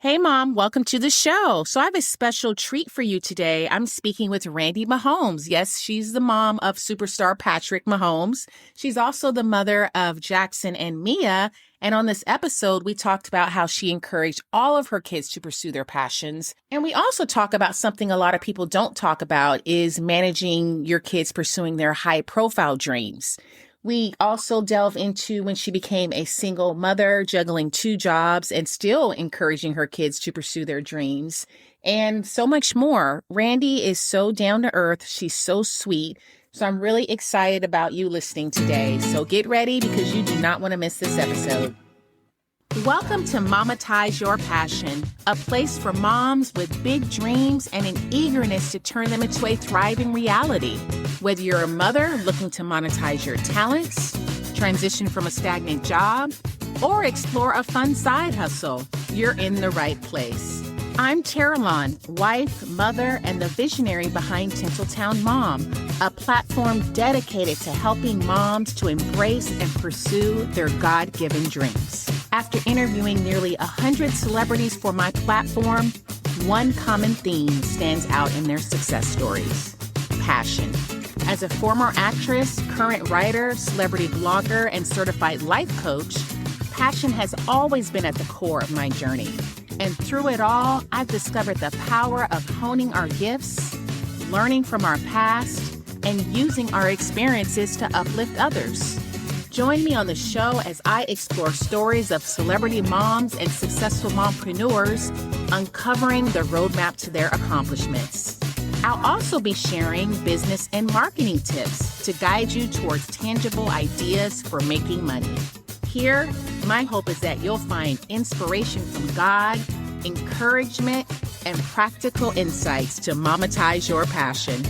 Hey, Mom, welcome to the show. So, I have a special treat for you today. I'm speaking with Randi Mahomes. Yes, she's the mom of superstar Patrick Mahomes. She's also the mother of Jackson and Mia. And on this episode, we talked about how she encouraged all of her kids to pursue their passions. And we also talk about something a lot of people don't talk about is managing your kids pursuing their high profile dreams. We also delve into when she became a single mother, juggling two jobs and still encouraging her kids to pursue their dreams, and so much more. Randi is so down to earth. She's so sweet. So I'm really excited about you listening today. So get ready because you do not want to miss this episode. Welcome to Monetize Your Passion, a place for moms with big dreams and an eagerness to turn them into a thriving reality. Whether you're a mother looking to monetize your talents, transition from a stagnant job, or explore a fun side hustle, you're in the right place. I'm Caroline, wife, mother, and the visionary behind Tinseltown Mom, a platform dedicated to helping moms to embrace and pursue their God-given dreams. After interviewing nearly 100 celebrities for my platform, one common theme stands out in their success stories: passion. As a former actress, current writer, celebrity blogger, and certified life coach, passion has always been at the core of my journey. And through it all, I've discovered the power of honing our gifts, learning from our past, and using our experiences to uplift others. Join me on the show as I explore stories of celebrity moms and successful mompreneurs, uncovering the roadmap to their accomplishments. I'll also be sharing business and marketing tips to guide you towards tangible ideas for making money. Here, my hope is that you'll find inspiration from God, encouragement, and practical insights to monetize your passion.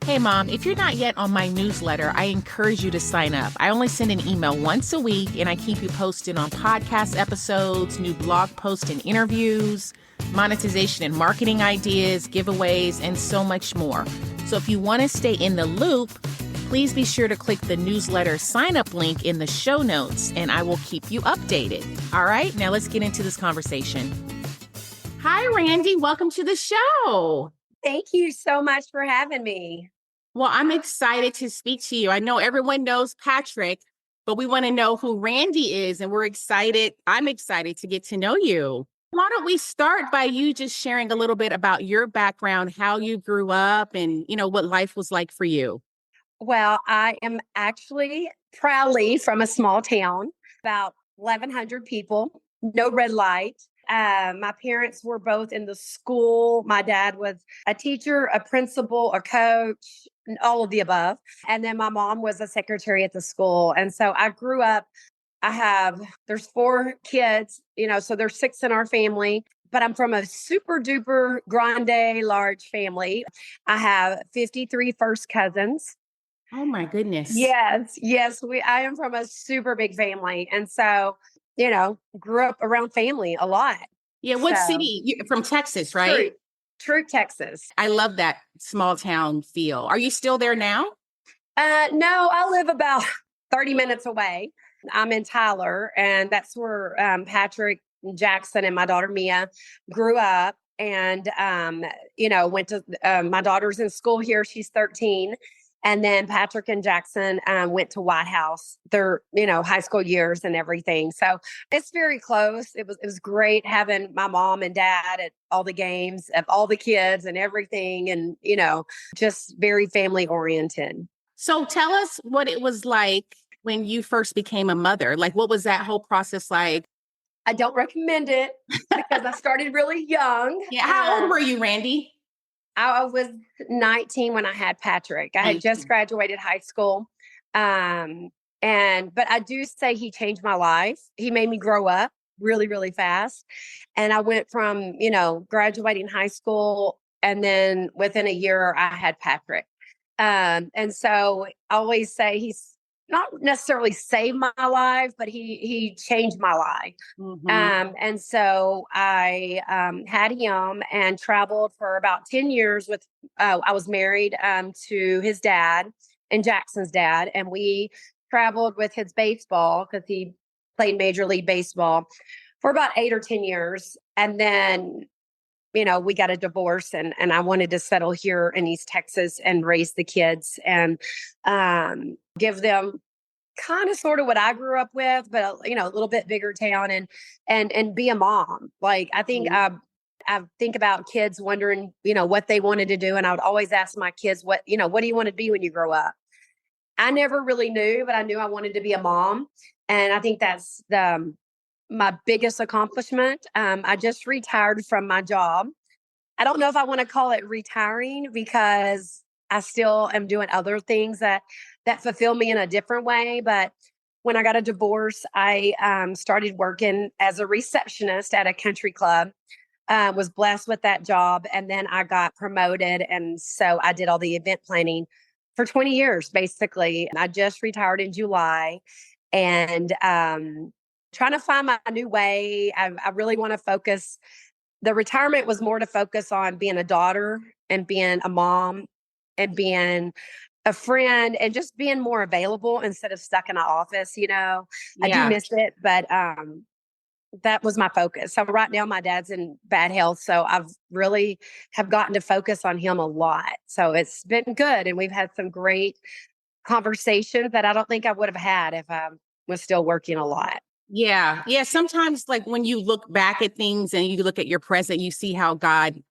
Hey, Mom, if you're not yet on my newsletter, I encourage you to sign up. I only send an email once a week, and I keep you posted on podcast episodes, new blog posts and interviews, monetization and marketing ideas, giveaways, and so much more. So if you want to stay in the loop, please be sure to click the newsletter sign-up link in the show notes, and I will keep you updated. All right, now let's get into this conversation. Hi, Randi. Welcome to the show. Thank you so much for having me. Well, I'm excited to speak to you. I know everyone knows Patrick, but we want to know who Randi is, and we're excited. I'm excited to get to know you. Why don't we start by you just sharing a little bit about your background, how you grew up, and, what life was like for you? Well, I am actually proudly from a small town, about 1,100 people, no red light. My parents were both in the school. My dad was a teacher, a principal, a coach, and all of the above. And then my mom was a secretary at the school. And so I grew up, there's 4 kids, so there's 6 in our family. But I'm from a super duper grande large family. I have 53 first cousins. Oh my goodness. Yes. I am from a super big family. And so, grew up around family a lot. Yeah. What city? You're from Texas, right? True, Texas. I love that small town feel. Are you still there now? No, I live about 30 minutes away. I'm in Tyler, and that's where Patrick, Jackson, and my daughter Mia grew up. And, went to my daughter's in school here. She's 13. And then Patrick and Jackson went to White House, their, high school years and everything. So it's very close. It was great having my mom and dad at all the games of all the kids and everything. And, just very family oriented. So tell us what it was like when you first became a mother. Like, what was that whole process like? I don't recommend it because I started really young. Yeah. How old were you, Randi? I was 19 when I had Patrick. I had just graduated high school. But I do say he changed my life. He made me grow up really, really fast. And I went from, graduating high school, and then within a year I had Patrick. And so I always say he's not necessarily saved my life, but he changed my life. Mm-hmm. And so I had him and traveled for about 10 years with, I was married to his dad and Jackson's dad. And we traveled with his baseball because he played Major League Baseball for about 8 or 10 years. And then, we got a divorce, and I wanted to settle here in East Texas and raise the kids and give them kind of sort of what I grew up with, but a little bit bigger town, and be a mom. Like, I think I think about kids wondering, what they wanted to do. And I would always ask my kids, what do you want to be when you grow up? I never really knew, but I knew I wanted to be a mom. And I think that's my biggest accomplishment. I just retired from my job. I don't know if I want to call it retiring, because I still am doing other things that fulfill me in a different way. But when I got a divorce, I started working as a receptionist at a country club. Was blessed with that job, and then I got promoted, and so I did all the event planning for 20 years, basically. I just retired in July, and trying to find my new way. I really want to focus. The retirement was more to focus on being a daughter and being a mom and being a friend and just being more available instead of stuck in an office. I do Yeah. miss it, but that was my focus. So right now my dad's in bad health, so I've really have gotten to focus on him a lot. So it's been good, and we've had some great conversations that I don't think I would have had if I was still working a lot. Yeah. Yeah. Sometimes, like, when you look back at things and you look at your present, you see how God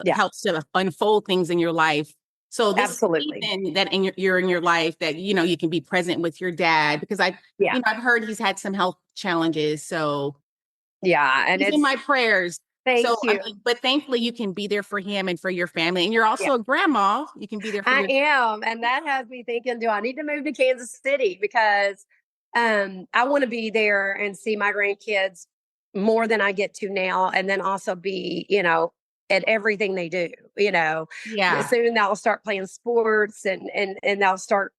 Yeah, helps to unfold things in your life. So this absolutely. season that you're in your life, that, you can be present with your dad, because Yeah, I've heard he's had some health challenges. So yeah, and he's in it's my prayers. So, thank I you. mean, but thankfully you can be there for him and for your family. And you're Yeah, also a grandma. You can be there for I your, am, and that has me thinking: do I need to move to Kansas City? Because I want to be there and see my grandkids more than I get to now, and then also be, at everything they do. yeah. Soon they'll start playing sports, and they'll start,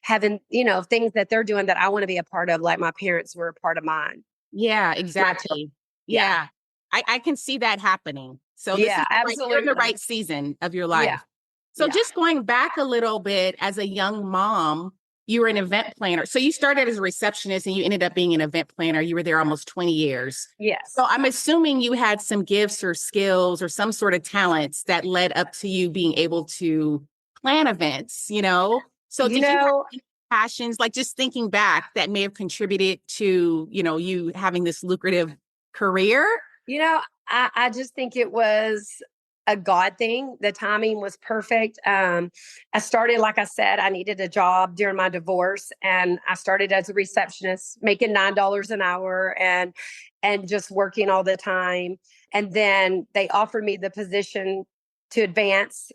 having, things that they're doing that I want to be a part of, like my parents were a part of mine. Yeah, My children. exactly. Yeah. Yeah. I can see that happening. So this is Yeah, you're in the absolutely. right season of your Yeah. life. So Yeah. just going back a little bit, as a young mom, you were an event planner. So you started as a receptionist and you ended up being an event planner. You were there almost 20 years. So Yes. I'm assuming you had some gifts or skills or some sort of talents that led up to you being able to plan events. So You did you have know, any passions, like, just thinking back, that may have contributed to, you having this lucrative career? You know, I just think it was a God thing. The timing was perfect. I started, like I said, I needed a job during my divorce, and I started as a receptionist, making $9 an hour, and just working all the time. And then they offered me the position to advance,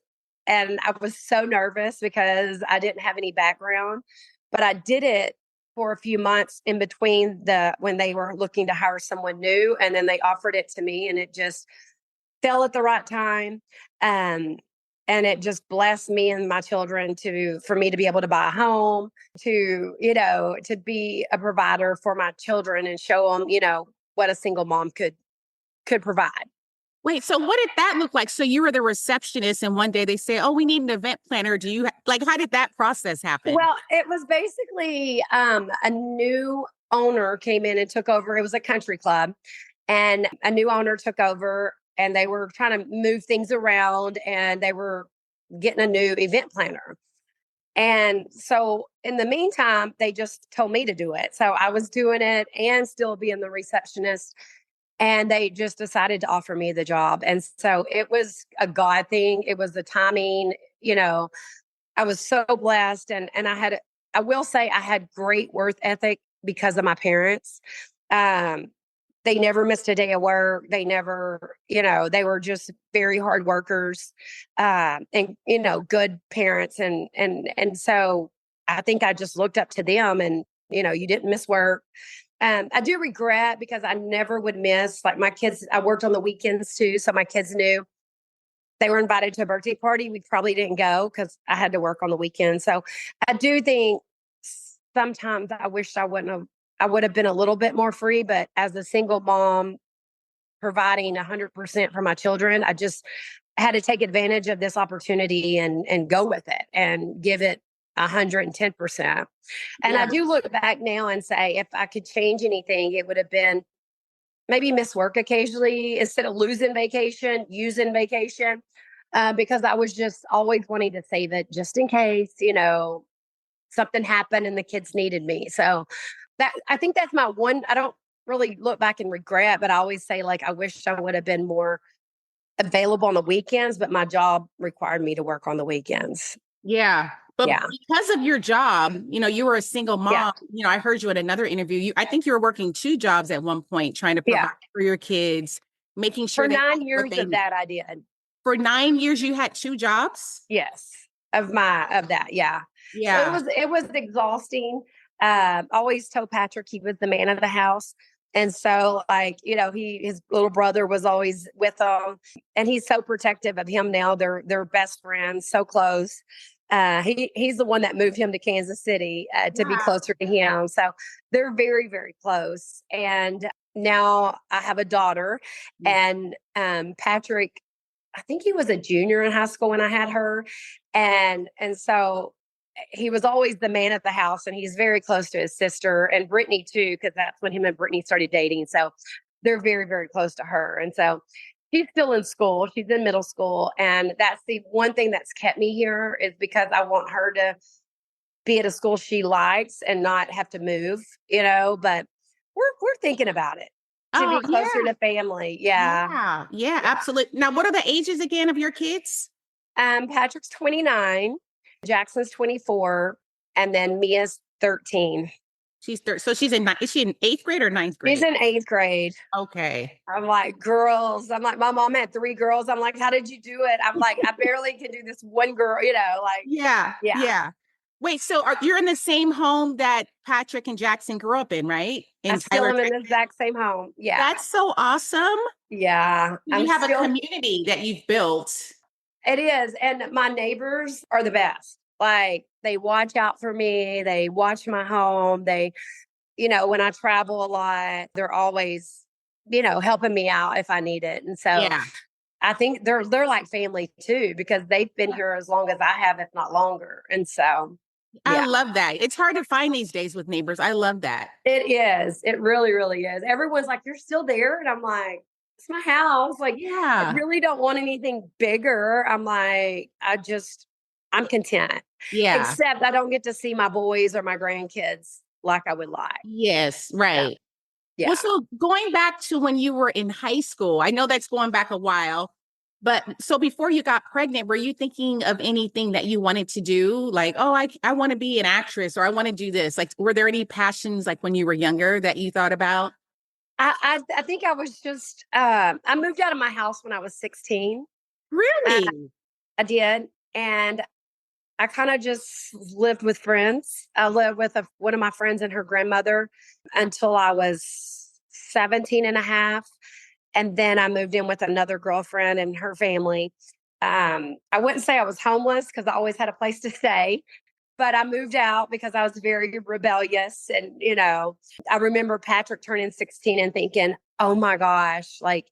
and I was so nervous because I didn't have any background, but I did it for a few months in between when they were looking to hire someone new, and then they offered it to me, and it just fell at the right time. um and it just blessed me and my children for me to be able to buy a home, to be a provider for my children and show them, what a single mom could provide. Wait, so what did that look like? So you were the receptionist, and one day they say, "Oh, we need an event planner." Do you like, how did that process happen? Well, it was basically a new owner came in and took over. It was a country club, and a new owner took over, and they were trying to move things around, and they were getting a new event planner. And so in the meantime, they just told me to do it. So I was doing it and still being the receptionist. And they just decided to offer me the job. And so it was a God thing. It was the timing, I was so blessed, and I will say I had great work ethic because of my parents. Um, they never missed a day of work. They never, they were just very hard workers, and good parents, and so I think I just looked up to them, and you didn't miss work. I do regret because I never would miss, like, my kids. I worked on the weekends too, so my kids knew they were invited to a birthday party. We probably didn't go because I had to work on the weekend. So I do think sometimes I wish I would have been a little bit more free, but as a single mom providing 100% for my children, I just had to take advantage of this opportunity and go with it and give it 110%. And I Yeah. do look back now and say, if I could change anything, it would have been maybe miss work occasionally instead of losing vacation, using vacation, because I was just always wanting to save it just in case, something happened and the kids needed me. So that I think that's my one. I don't really look back and regret, but I always say like I wish I would have been more available on the weekends, but my job required me to work on the weekends. Yeah. But Yeah. because of your job, you were a single Yeah. mom. I heard you at another interview. I think you were working two jobs at one point, trying to Yeah. provide for your kids, making For sure they had 9 what years they of need. that I did. For 9 years, you had two jobs? Yes. Of that. Yeah. It Yeah. was exhausting. Always told Patrick he was the man of the house. And so like, his little brother was always with him and he's so protective of him now. They're best friends, so close. He's the one that moved him to Kansas City to be Yeah. closer to him. So they're very, very close. And now I have a daughter and Patrick, I think he was a junior in high school when I had her. And so he was always the man at the house and he's very close to his sister and Brittany too, because that's when him and Brittany started dating. So they're very, very close to her. And so she's still in school. She's in middle school. And that's the one thing that's kept me here is because I want her to be at a school she likes and not have to move, but we're thinking about it to Oh, be closer yeah. to family. Yeah. Yeah. Yeah, Yeah. absolutely. Now, what are the ages again of your kids? Patrick's 29, Jackson's 24, and then Mia's 13. So she's is she in eighth grade or ninth She's grade? in eighth grade. Okay. I'm like, girls. I'm like, my mom had three girls. I'm like, how did you do it? I'm like, I barely can do this one girl, like, Yeah. yeah. Yeah. Wait, so you're in the same home that Patrick and Jackson grew up in, right? I In still Tyler, am in the Texas? exact same home. Yeah. That's so awesome. Yeah. You have a community that you've built. It is. And my neighbors are the best. Like, they watch out for me. They watch my home. When I travel a lot, they're always, helping me out if I need it. And so Yeah. I think they're like family too, because they've been here as long as I have, if not longer. And so, I yeah, love that. It's hard to find these days with neighbors. I love that. it is. It really, really is. Everyone's like, you're still there. And I'm like, it's my house. Like, I Yeah. really don't want anything bigger. I'm like, I'm content, Yeah. except I don't get to see my boys or my grandkids like I would like. Yes. Yeah. Right. Well, Yeah. so going back to when you were in high school, I know that's going back a while, but so before you got pregnant, were you thinking of anything that you wanted to do? Like, oh, I want to be an actress or I want to do this. Like, were there any passions like when you were younger that you thought about? I think I was just, I moved out of my house when I was 16. Uh, Really? I did. And I kind of just lived with friends. I lived with one of my friends and her grandmother until I was 17 and a half. And then I moved in with another girlfriend and her family. I wouldn't say I was homeless because I always had a place to stay, but I moved out because I was very rebellious. And, I remember Patrick turning 16 and thinking, oh my gosh, like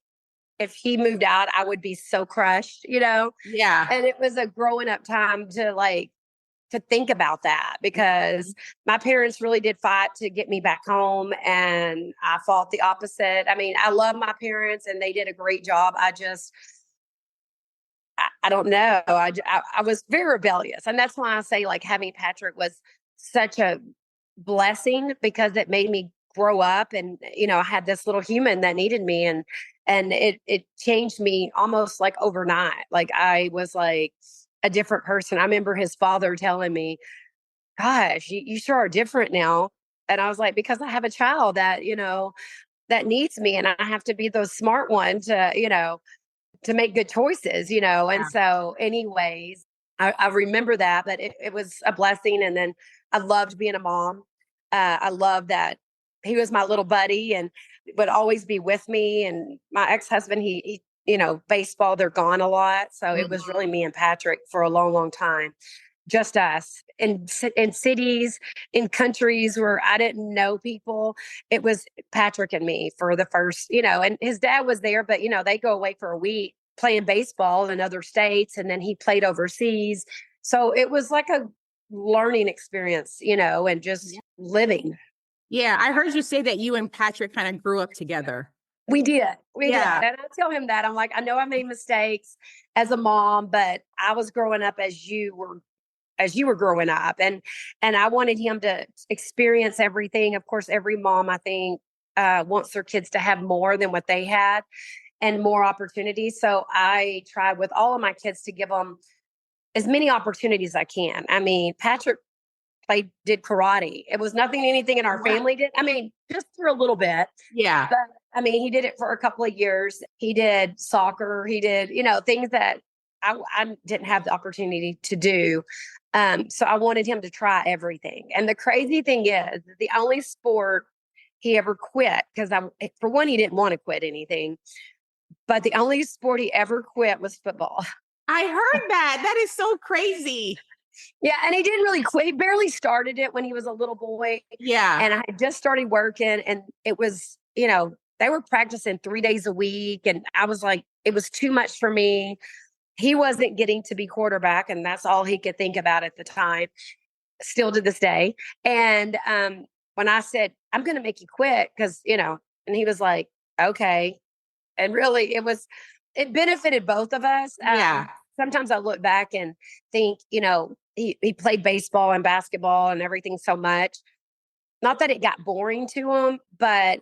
if he moved out, I would be so crushed. Yeah. And it was a growing up time to think about that because my parents really did fight to get me back home and I fought the opposite. I mean, I love my parents and they did a great job. I don't know. I was very rebellious. And that's why I say like having Patrick was such a blessing because it made me grow up and, I had this little human that needed me and it changed me almost like overnight. Like I was like a different person. I remember his father telling me, gosh, you sure are different now. And I was like, because I have a child that, that needs me and I have to be the smart one to make good choices. And Yeah. so, anyways, I remember that, but it was a blessing. And then I loved being a mom. I love that he was my little buddy and would always be with me. And my ex husband, he baseball, they're gone a lot. So it was really Mhm. me and Patrick for a long, long time. Just us in cities, in countries where I didn't know people. It was Patrick and me for the first, and his dad was there, but they go away for a week playing baseball in other states and then he played overseas. So it was like a learning experience, and just Yeah. living. Yeah. I heard you say that you and Patrick kind of grew up together. We did. We did. Yeah. And I tell him that. I'm like, I know I made mistakes as a mom, but I was growing up as you were growing up. And I wanted him to experience everything. Of course, every mom, I think, wants their kids to have more than what they had and more opportunities. So I tried with all of my kids to give them as many opportunities as I can. I mean, Patrick did karate. It was nothing anything in our Wow. family did. I mean, just for a little bit. Yeah. But I mean, he did it for a couple of years. He did soccer. He did, things that I didn't have the opportunity to do. So I wanted him to try everything. And the crazy thing is, the only sport he ever quit, because for one, he didn't want to quit anything, but the only sport he ever quit was football. I heard that. That is so crazy. Yeah, and he didn't really quit. He barely started it when he was a little boy. Yeah. And I had just started working, and it was, they were practicing 3 days a week. And I was like, it was too much for me. He wasn't getting to be quarterback, and that's all he could think about at the time, still to this day. And when I said, I'm going to make you quit, because, and he was like, okay. And really, it benefited both of us. Yeah. Sometimes I look back and think, he played baseball and basketball and everything so much. Not that it got boring to him, but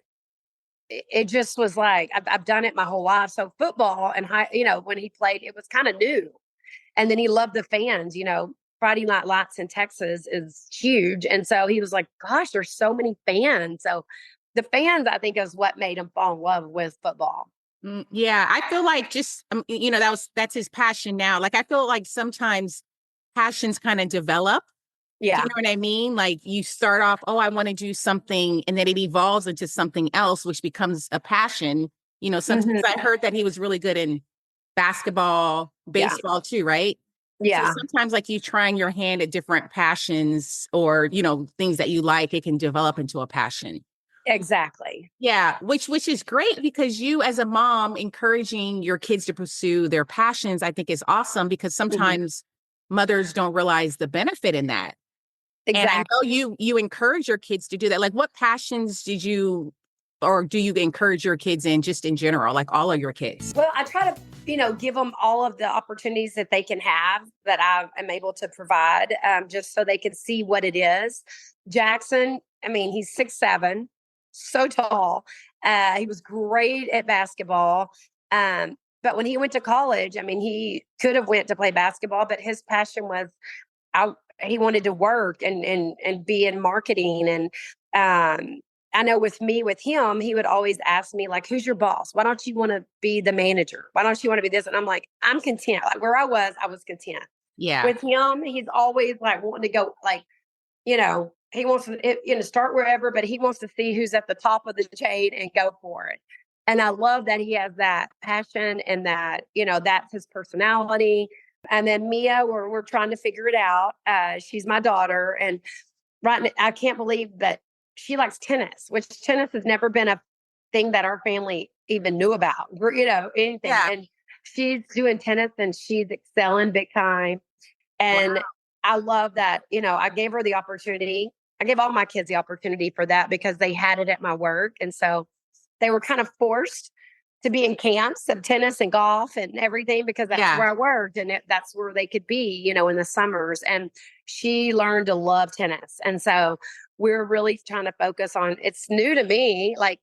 it just was like, I've done it my whole life. So football and when he played, it was kind of new. And then he loved the fans, Friday Night Lights in Texas is huge. And so he was like, gosh, there's so many fans. So the fans, I think, is what made him fall in love with football. Yeah, I feel like just that's his passion now. Like I feel like sometimes passions kind of develop. Do you Yeah. know what I mean? Like you start off, oh, I want to do something, and then it evolves into something else, which becomes a passion. Sometimes Mhm. I heard that he was really good in basketball, Yeah. baseball too, right? So Yeah. sometimes like you trying your hand at different passions or, things that you like, it can develop into a passion. Exactly. Yeah, which is great because you as a mom encouraging your kids to pursue their passions, I think is awesome because Mhm. sometimes mothers don't realize the benefit in that. And I Exactly. know you encourage your kids to do that. Like what passions did you or do you encourage your kids in just in general, like all of your kids? Well, I try to, give them all of the opportunities that they can have that I am able to provide, just so they can see what it is. Jackson, I mean, he's 6'7", so tall. He was great at basketball. But when he went to college, I mean, he could have went to play basketball, but his passion was I he wanted to work and be in marketing. And I know with him, he would always ask me, like, who's your boss? Why don't you want to be the manager? Why don't you want to be this? And I'm like, I'm content. Like where I was content. Yeah. With him, he's always like wanting to go, like, he wants to start wherever, but he wants to see who's at the top of the chain and go for it. And I love that he has that passion and that, that's his personality. And then Mia, we're trying to figure it out. She's my daughter, and right now, I can't believe that she likes tennis, which tennis has never been a thing that our family even knew about, anything. Yeah. And she's doing tennis and she's excelling big time. Wow. And I love that, I gave her the opportunity. I gave all my kids the opportunity for that because they had it at my work. And so they were kind of forced to be in camps of tennis and golf and everything because that's Yeah. where I worked, and that's where they could be, in the summers. And she learned to love tennis. And so we're really trying to focus on, it's new to me. Like,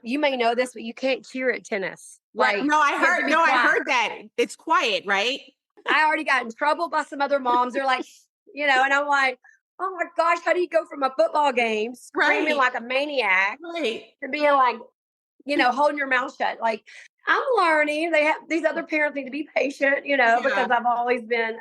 you may know this, but you can't cheer at tennis. Right. Like, you have to be I quiet. heard that. It's quiet, right? I already got in trouble by some other moms. They're like, and I'm like, oh my gosh, how do you go from a football game screaming Right. like a maniac Right. to being like, holding your mouth shut? Like, I'm learning. These other parents need to be patient, Yeah. because I've always been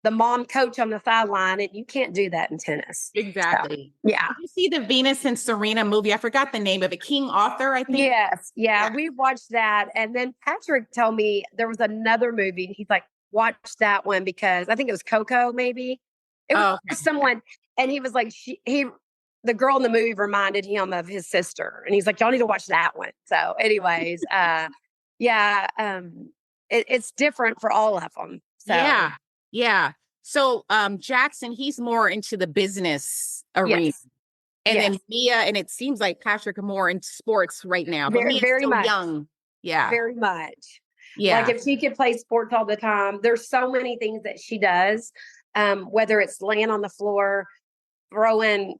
the mom coach on the sideline, and you can't do that in tennis. Exactly. So, yeah. Did you see the Venus and Serena movie? I forgot the name of it. King Arthur, I think. Yes. Yeah. Yeah. We watched that. And then Patrick told me there was another movie. He's like, watch that one because I think it was Coco, maybe. It was Oh, okay. someone. And he was like, the girl in the movie reminded him of his sister. And he's like, y'all need to watch that one. So, anyways, yeah, it's different for all of them. So, Yeah. Yeah. So Jackson, he's more into the business arena. yes. And then Yes, Mia, and it seems like Patrick are more in sports right now, but very, Mia's very still much, young. Yeah. very much. Like Yeah. if she could play sports all the time, there's so many things that she does. Whether it's laying on the floor, throwing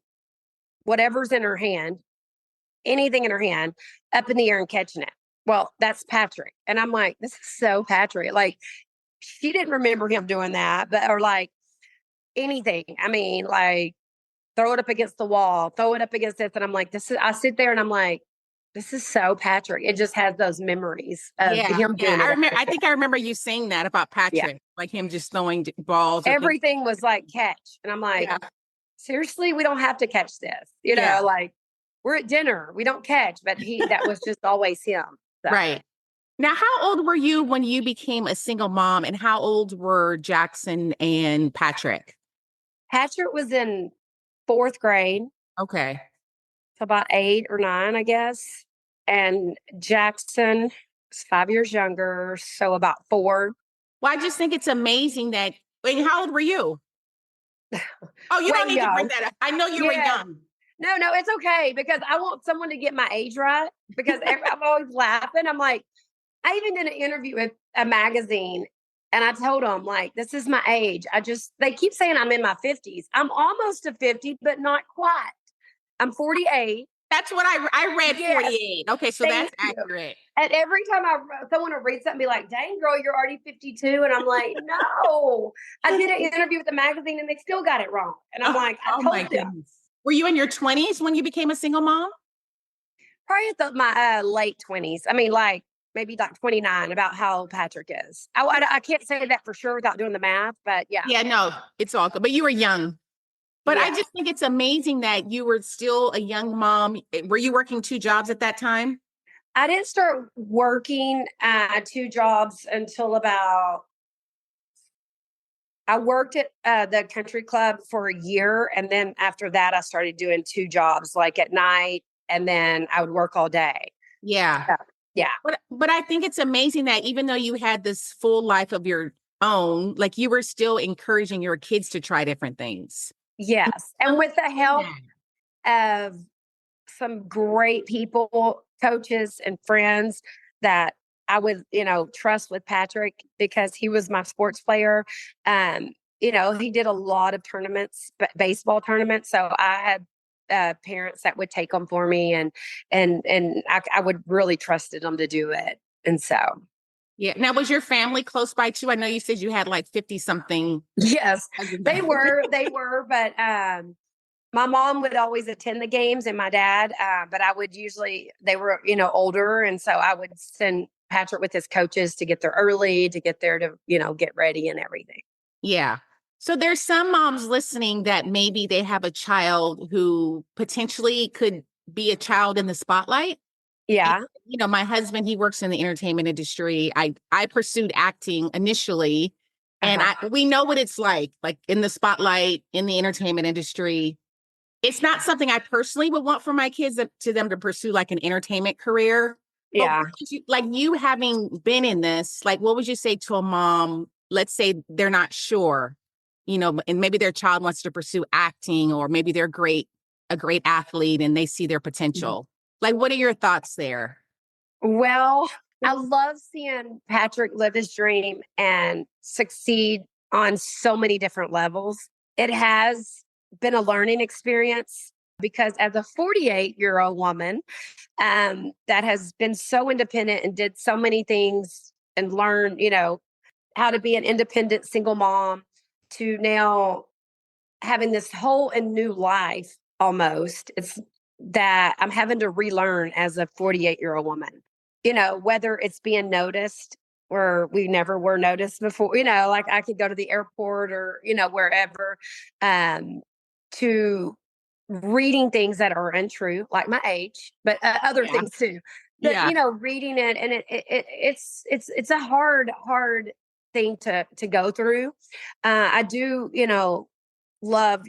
whatever's in her hand, anything in her hand, up in the air and catching it. Well, that's Patrick. And I'm like, this is so Patrick. Like she didn't remember him doing that, but or like anything. I mean, like throw it up against the wall, throw it up against this. And I'm like, this is, I sit there and I'm like, this is so Patrick. It just has those memories of Yeah. him Yeah. doing it. I think I remember you saying that about Yeah. Patrick, like him just throwing balls or things. Everything was like catch. And I'm like, Yeah. seriously, we don't have to catch this. Yeah. Like we're at dinner, we don't catch, but that was just always him. So Right. Now, how old were you when you became a single mom, and how old were Jackson and Patrick? Patrick was in fourth grade, Okay. so about 8 or 9, I guess. And Jackson was 5 years younger, so about 4. Well, I just think it's amazing that. Wait, how old were you? Oh, you Way don't need to bring young. that up. I know you were Yeah. young. No, it's okay because I want someone to get my age right because I'm always laughing. I'm like, I even did an interview with a magazine and I told them, like, this is my age. They keep saying I'm in my 50s. I'm almost to 50, but not quite. I'm 48. That's what I read. Yes, 48. Okay, so thank that's you. accurate. And every time someone will read something, be like, dang, girl, you're already 52. And I'm like, no. I did an interview with the magazine and they still got it wrong. And I'm like, I Oh my told them. goodness. Were you in your 20s when you became a single mom? Probably at my late 20s. I mean, like maybe like 29, about how old Patrick is. I can't say that for sure without doing the math, but yeah. Yeah, no, it's all good. But you were young. But I Yeah. just think it's amazing that you were still a young mom. Were you working 2 jobs at that time? I didn't start working 2 jobs until I worked at the country club for a year. And then after that, I started doing 2 jobs, like at night, and then I would work all day. Yeah. So, yeah. But I think it's amazing that even though you had this full life of your own, like you were still encouraging your kids to try different things. Yes. And with the help of some great people, coaches and friends that I would, trust with Patrick because he was my sports player. He did a lot of tournaments, baseball tournaments. So I had parents that would take them for me and I would really trusted them to do it. And so, Yeah. Now, was your family close by too? I know you said you had like 50 something. yes, they were, but, my mom would always attend the games and my dad, but I would usually, they were, older. And so I would send Patrick with his coaches to get there early, to get there to, get ready and everything. Yeah. So there's some moms listening that maybe they have a child who potentially could be a child in the spotlight. And, Yeah. my husband, he works in the entertainment industry. I pursued acting initially, and Uh-huh. we know what it's like in the spotlight in the entertainment industry. It's not something I personally would want for my kids to them to pursue like an entertainment career. But Yeah. like you having been in this, like what would you say to a mom? Let's say they're not sure, and maybe their child wants to pursue acting, or maybe they're a great athlete and they see their potential. Like, what are your thoughts there? Well, I love seeing Patrick live his dream and succeed on so many different levels. It has been a learning experience because as a 48-year-old woman that has been so independent and did so many things and learned, how to be an independent single mom to now having this whole and new life almost. It's that I'm having to relearn as a 48-year-old woman, whether it's being noticed where we never were noticed before, like I could go to the airport or, wherever, to reading things that are untrue, like my age, but other Yeah. things too. But Yeah. reading it and it's a hard thing to go through. I do, love,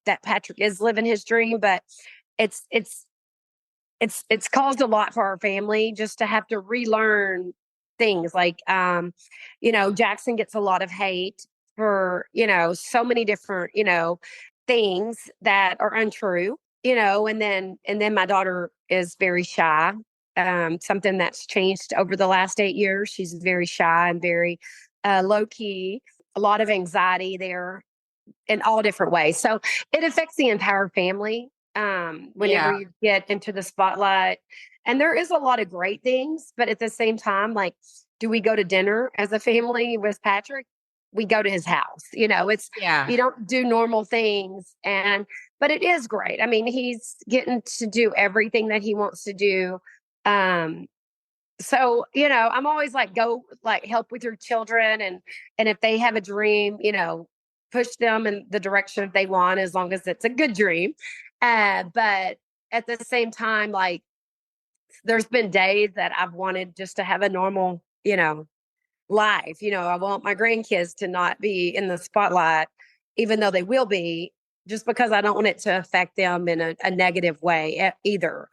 that Patrick is living his dream, but it's it's it's caused a lot for our family just to have to relearn things like Jackson gets a lot of hate for, so many different, things that are untrue. and then my daughter is very shy. Something that's changed over the last 8 years. She's very shy and very low key, a lot of anxiety there in all different ways. So it affects the entire family whenever Yeah. you get into the spotlight. And there is a lot of great things, but at the same time, like, do we go to dinner as a family with Patrick? We go to his house. Yeah. You don't do normal things. But it is great. I mean, he's getting to do everything that he wants to do. Um, so I'm always like, go like help with your children, and if they have a dream, push them in the direction they want, as long as it's a good dream. But at the same time, like, there's been days that I've wanted just to have a normal life. I want my grandkids to not be in the spotlight, even though they will be, just because I don't want it to affect them in a negative way either,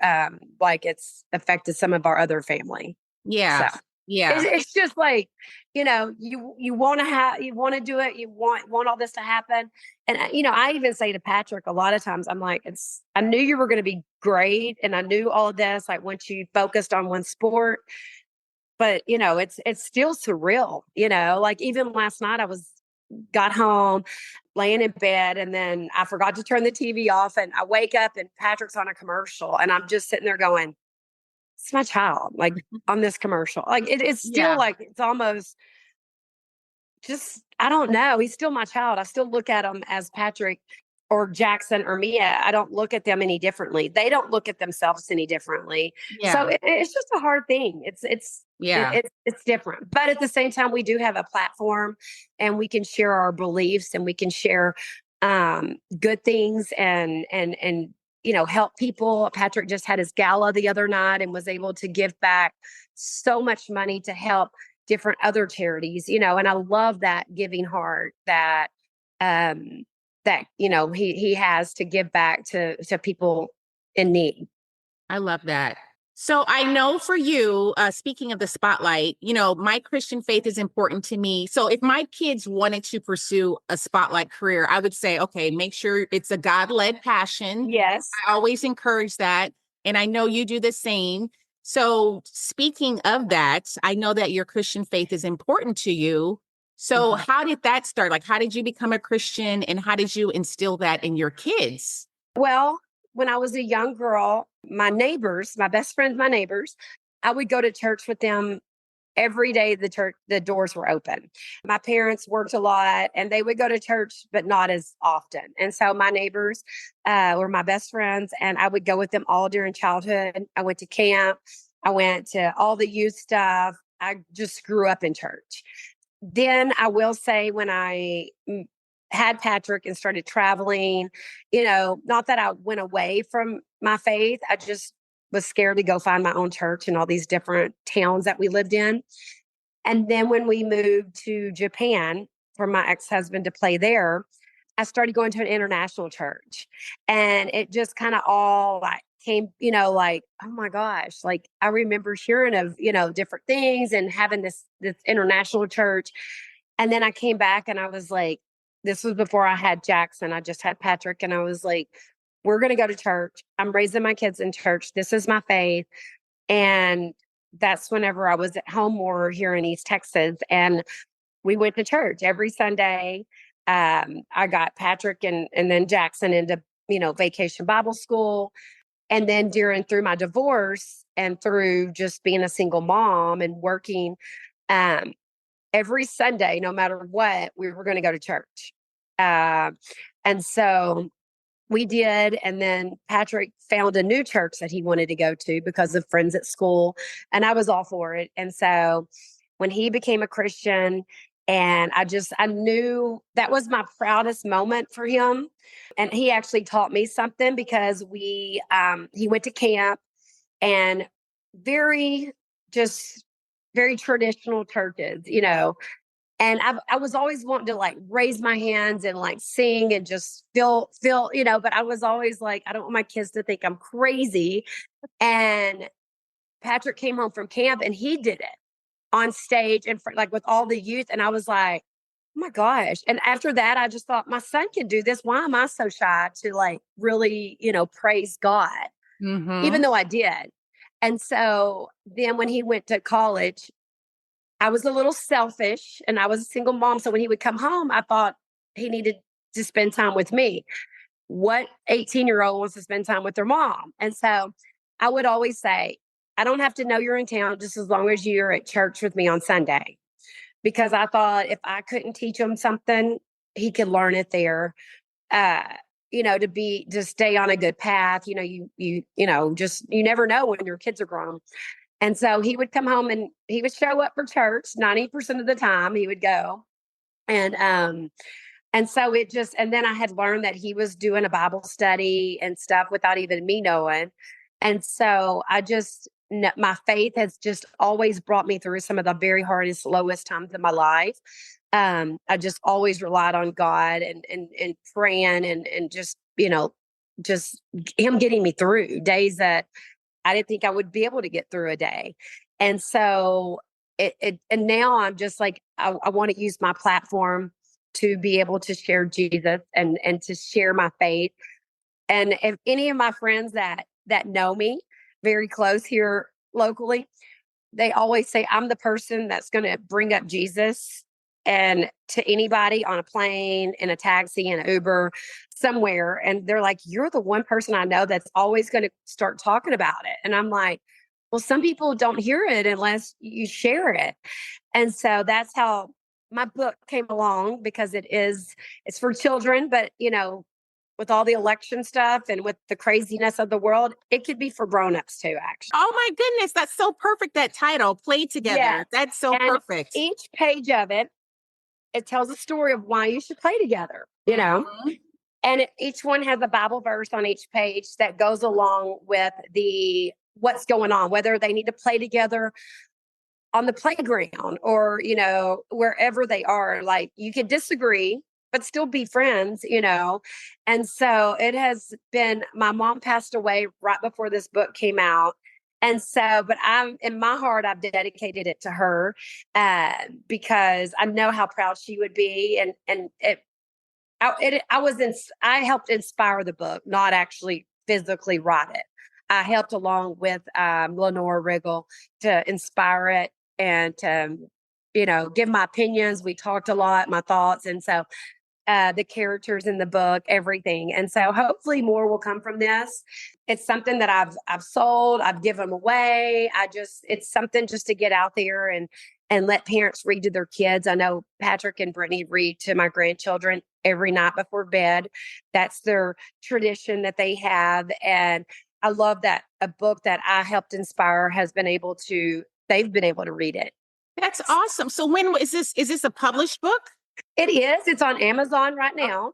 like it's affected some of our other family. So Yeah. it's, Yeah. it's just like, you want to you want to do it. You want all this to happen. And, I even say to Patrick a lot of times, I'm like, I knew you were going to be great. And I knew all of this, like, once you focused on one sport, but it's still surreal, like, even last night got home, laying in bed, and then I forgot to turn the TV off, and I wake up and Patrick's on a commercial, and I'm just sitting there going, it's my child, like, on this commercial. Like, it's still Yeah. like, it's almost just, I don't know. He's still my child. I still look at him as Patrick or Jackson or Mia. I don't look at them any differently. They don't look at themselves any differently. So Yeah. it's just a hard thing. Yeah. It's different, but at the same time, we do have a platform, and we can share our beliefs, and we can share good things, and help people. Patrick just had his gala the other night and was able to give back so much money to help different other charities, and I love that giving heart um that he has to give back to people in need. I love that. So I know for you, speaking of the spotlight, my Christian faith is important to me. So if my kids wanted to pursue a spotlight career, I would say, okay, make sure it's a God-led passion. Yes. I always encourage that. And I know you do the same. So speaking of that, I know that your Christian faith is important to you. So Mhm. how did that start? Like, how did you become a Christian, and how did you instill that in your kids? Well, when I was a young girl, my neighbors, my best friends, my neighbors, I would go to church with them every day. The doors were open. My parents worked a lot, and they would go to church, but not as often. And so my neighbors were my best friends, and I would go with them all during childhood. I went to camp. I went to all the youth stuff. I just grew up in church. Then I will say, when I had Patrick and started traveling, not that I went away from my faith. I just was scared to go find my own church in all these different towns that we lived in. And then when we moved to Japan for my ex-husband to play there, I started going to an international church. And it just kind of all like came, like, oh my gosh, like, I remember hearing of, different things and having this international church. And then I came back and I was like, this was before I had Jackson. I just had Patrick, and I was like, we're going to go to church. I'm raising my kids in church. This is my faith. And that's whenever I was at home more here in East Texas. And we went to church every Sunday. I got Patrick and then Jackson into, vacation Bible school. And then through my divorce and through just being a single mom and working, um, every Sunday, no matter what, we were going to go to church. Uh, and so we did. And then Patrick found a new church that he wanted to go to because of friends at school. And I was all for it. And so when he became a Christian, and I knew that was my proudest moment for him. And he actually taught me something, because he went to camp, and very, just very traditional churches, and I was always wanting to like raise my hands and like sing and just feel, but I was always like, I don't want my kids to think I'm crazy. And Patrick came home from camp and he did it on stage and like with all the youth. And I was like, my gosh. And after that, I just thought my son can do this. Why am I so shy to like really, praise God, even Mm-hmm. though I did? And so then when he went to college, I was a little selfish and I was a single mom. So when he would come home, I thought he needed to spend time with me. What 18-year-old wants to spend time with their mom? And so I would always say, I don't have to know you're in town just as long as you're at church with me on Sunday. Because I thought if I couldn't teach him something, he could learn it there. Uh, to stay on a good path. Just you never know when your kids are grown. And so he would come home and he would show up for church 90% of the time. He would go. And so and then I had learned that he was doing a Bible study and stuff without even me knowing. And so my faith has just always brought me through some of the very hardest, lowest times in my life. I just always relied on God and praying and just him getting me through days that I didn't think I would be able to get through a day. And so and now I'm just like, I want to use my platform to be able to share Jesus and to share my faith. And if any of my friends that know me very close here locally, they always say I'm the person that's going to bring up Jesus and to anybody on a plane, in a taxi, in an Uber, somewhere. And they're like, you're the one person I know that's always going to start talking about it. And I'm like, well, some people don't hear it unless you share it. And so that's how my book came along, because it's for children, but with all the election stuff and with the craziness of the world, it could be for grown-ups too, actually. Oh my goodness, that's so perfect, that title, Play Yeah. Together. That's so And perfect. each page of it tells a story of why you should play together. Mhm. And each one has a Bible verse on each page that goes along with what's going on, whether they need to play together on the playground or, wherever they are. Like, you could disagree, but still be friends. And so it has been, my mom passed away right before this book came out. And so, but in my heart, I've dedicated it to her, because I know how proud she would be. And I helped inspire the book, not actually physically write it. I helped along with Lenore Riggle to inspire it and to, give my opinions. We talked a lot, my thoughts. And so the characters in the book, everything. And so hopefully more will come from this. It's something that I've sold, I've given away. It's something just to get out there and let parents read to their kids. I know Patrick and Brittany read to my grandchildren every night before bed. That's their tradition that they have. And I love that a book that I helped inspire they've been able to read it. That's awesome. So when is this a published book? It is. It's on Amazon right now.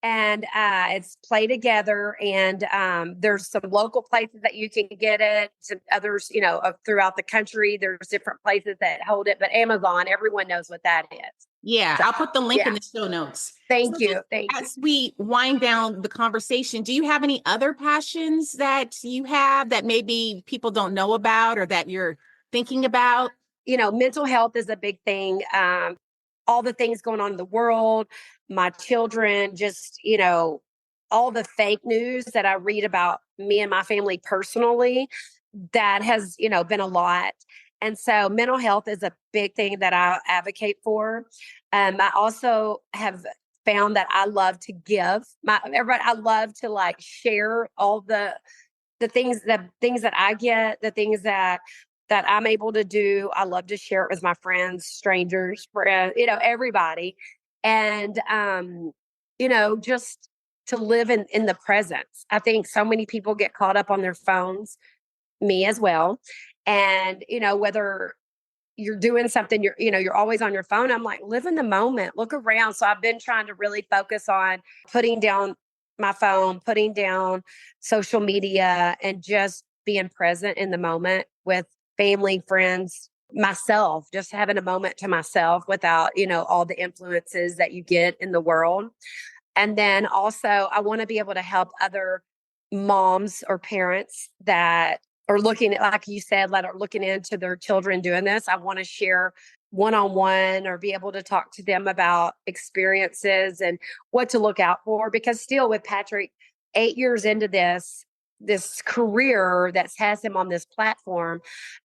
And it's Play Together. And there's some local places that you can get it. Some others, throughout the country. There's different places that hold it. But Amazon, everyone knows what that is. Yeah, I'll put the link in Yeah. the show notes. Thank So just you. Thank you. as we wind down the conversation, do you have any other passions that you have that maybe people don't know about or that you're thinking about? Mental health is a big thing. All the things going on in the world, my children, just, all the fake news that I read about me and my family personally, that has, been a lot. And so mental health is a big thing that I advocate for. I also have found that I love to give I love to like share all the things that I get, the things that I'm able to do. I love to share it with my friends, strangers, friends, everybody. And just to live in the presence. I think so many people get caught up on their phones, me as well. And, whether you're doing something, you're always on your phone. I'm like, live in the moment, look around. So I've been trying to really focus on putting down my phone, putting down social media, and just being present in the moment with family, friends, myself, just having a moment to myself without, all the influences that you get in the world. And then also, I want to be able to help other moms or parents that are looking at, like you said, that are looking into their children doing this. I want to share one-on-one or be able to talk to them about experiences and what to look out for. Because still with Patrick, 8 years into this career that has him on this platform,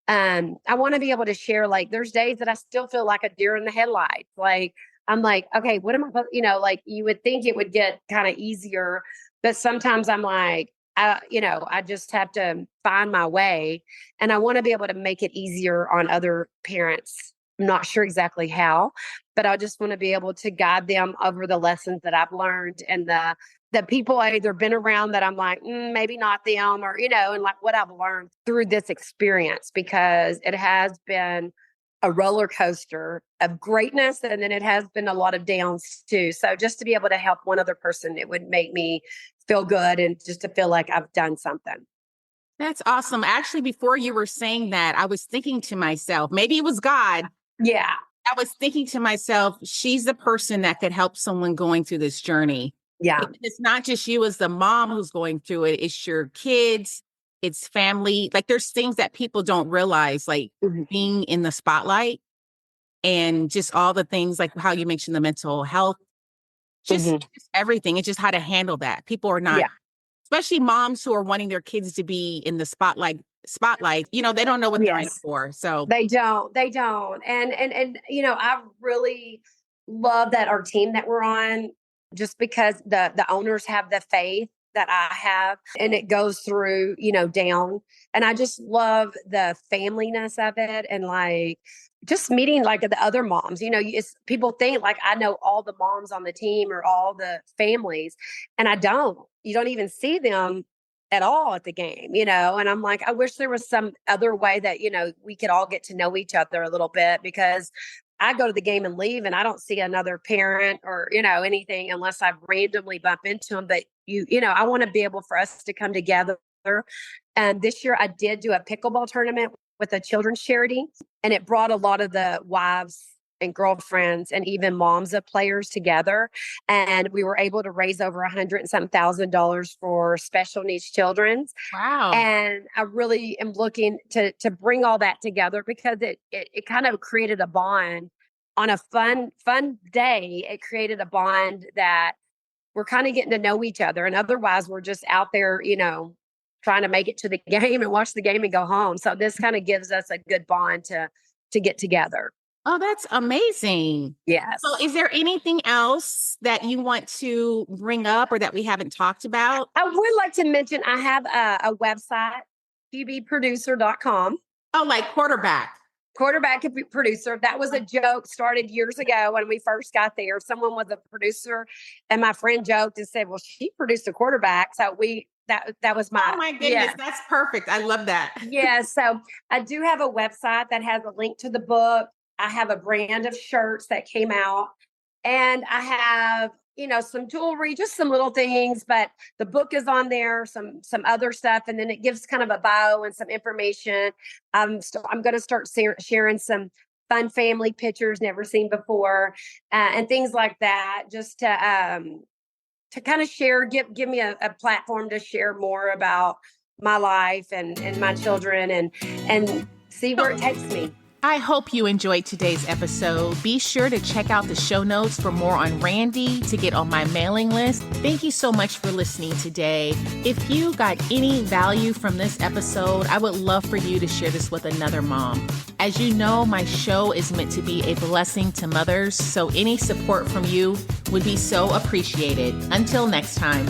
I want to be able to share, like, there's days that I still feel like a deer in the headlights. Like, I'm like, okay, what am I, like you would think it would get kind of easier, but sometimes I'm like, I just have to find my way, and I want to be able to make it easier on other parents. I'm not sure exactly how, but I just want to be able to guide them over the lessons that I've learned and the people I either been around that I'm like, maybe not them, or, and like what I've learned through this experience, because it has been a roller coaster of greatness. And then it has been a lot of downs too. So just to be able to help one other person, it would make me feel good and just to feel like I've done something. That's awesome. Actually, before you were saying that, I was thinking to myself, maybe it was God. Yeah. I was thinking to myself, she's the person that could help someone going through this journey. Yeah. It's not just you as the mom who's going through it. It's your kids, it's family. Like, there's things that people don't realize, like being in the spotlight and just all the things, like how you mentioned the mental health, just everything. It's just how to handle that. People are not, especially moms who are wanting their kids to be in the spotlight, they don't know what they're in for. So they don't. And I really love that our team that we're on, just because the owners have the faith that I have, and it goes through, down. And I just love the familyness of it, and like just meeting like the other moms. People think like I know all the moms on the team or all the families, and I don't. You don't even see them at all at the game, and I'm like, I wish there was some other way that, we could all get to know each other a little bit, because I go to the game and leave and I don't see another parent or, anything unless I randomly bump into them. But I want to be able for us to come together. And this year I did do a pickleball tournament with a children's charity, and it brought a lot of the wives and girlfriends and even moms of players together. And we were able to raise over $100,000 for special needs children. wow. And I really am looking to bring all that together, because it kind of created a bond on a fun day. It created a bond that we're kind of getting to know each other. And otherwise we're just out there, trying to make it to the game and watch the game and go home. So this kind of gives us a good bond to get together. Oh, that's amazing. Yes. So is there anything else that you want to bring up or that we haven't talked about? I would like to mention I have a website, qbproducer.com. Oh, like quarterback Producer. That was a joke started years ago when we first got there. Someone was a producer, and my friend joked and said, well, she produced a quarterback. So that was oh my goodness, that's perfect. I love that. Yeah. So I do have a website that has a link to the book. I have a brand of shirts that came out, and I have, some jewelry, just some little things, but the book is on there, some other stuff. And then it gives kind of a bio and some information. I'm going to start sharing some fun family pictures never seen before, and things like that, just to kind of share, give me a platform to share more about my life and my children and see where it takes me. I hope you enjoyed today's episode. Be sure to check out the show notes for more on Randi, to get on my mailing list. Thank you so much for listening today. If you got any value from this episode, I would love for you to share this with another mom. As you know, my show is meant to be a blessing to mothers, so any support from you would be so appreciated. Until next time.